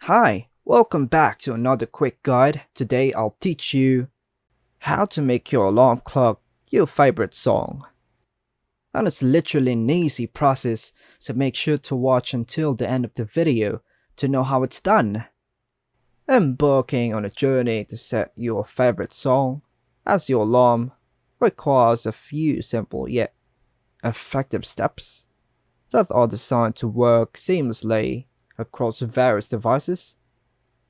Hi, welcome back to another quick guide. Today I'll teach you how to make your alarm clock your favorite song. And it's literally an easy process, so make sure to watch until the end of the video to know how it's done. Embarking on a journey to set your favorite song as your alarm requires a few simple yet effective steps that are designed to work seamlessly across various devices.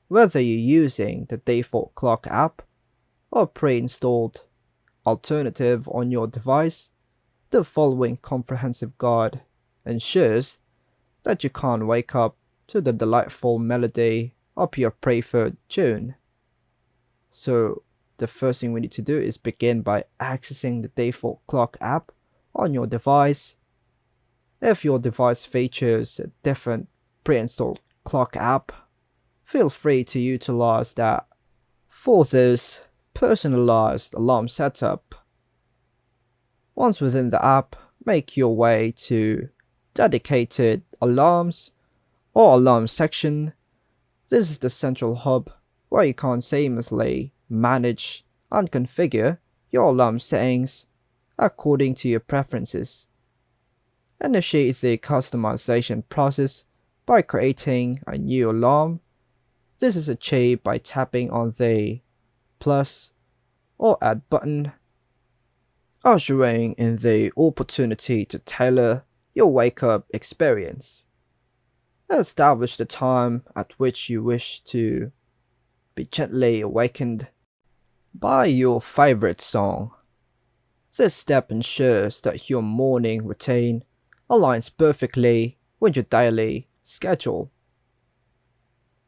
Whether you're using the default clock app or pre-installed alternative on your device, the following comprehensive guide ensures that you can't wake up to the delightful melody of your preferred tune. So the first thing we need to do is begin by accessing the default clock app on your device. If your device features a different pre-installed clock app, feel free to utilize that for this personalized alarm setup. Once within the app, make your way to dedicated alarms or alarm section. This is the central hub where you can seamlessly manage and configure your alarm settings according to your preferences. Initiate the customization process by creating a new alarm. This is achieved by tapping on the plus or add button, ushering in the opportunity to tailor your wake-up experience. Establish the time at which you wish to be gently awakened by your favorite song. This step ensures that your morning routine aligns perfectly with your daily schedule.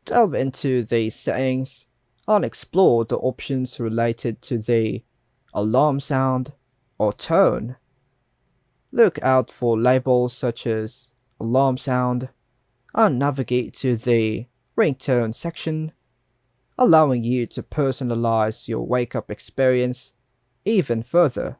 Delve into the settings and explore the options related to the alarm sound or tone. Look out for labels such as alarm sound and navigate to the ringtone section, allowing you to personalize your wake-up experience even further.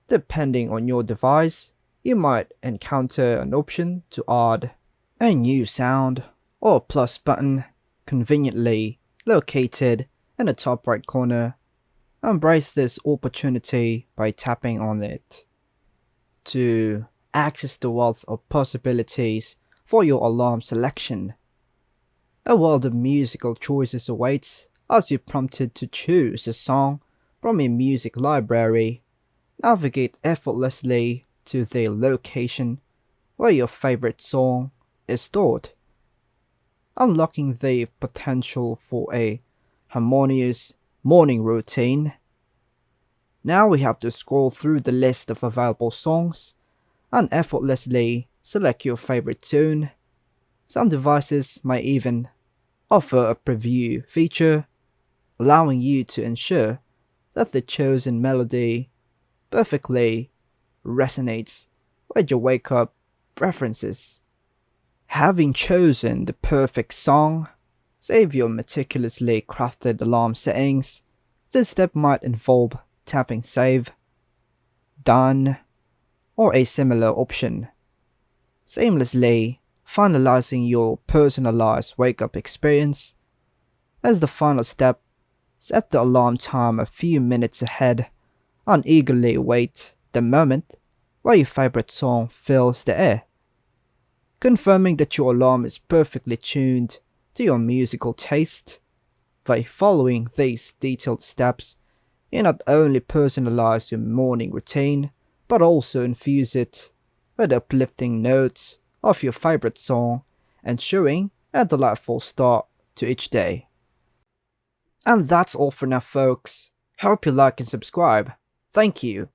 Depending on your device, you might encounter an option to add a new sound or plus button conveniently located in the top right corner. Embrace this opportunity by tapping on it to access the wealth of possibilities for your alarm selection. A world of musical choices awaits as you're prompted to choose a song from a music library. Navigate effortlessly to the location where your favorite song is stored, unlocking the potential for a harmonious morning routine. Now we have to scroll through the list of available songs and effortlessly select your favorite tune. Some devices might even offer a preview feature, allowing you to ensure that the chosen melody perfectly resonates with your wake-up preferences. Having chosen the perfect song, save your meticulously crafted alarm settings. This step might involve tapping save, done, or a similar option, seamlessly finalizing your personalized wake-up experience. As the final step, set the alarm time a few minutes ahead and eagerly await the moment where your favorite song fills the air, confirming that your alarm is perfectly tuned to your musical taste. By following these detailed steps, you not only personalize your morning routine, but also infuse it with uplifting notes of your favorite song, ensuring a delightful start to each day. And that's all for now, folks. Hope you like and subscribe. Thank you.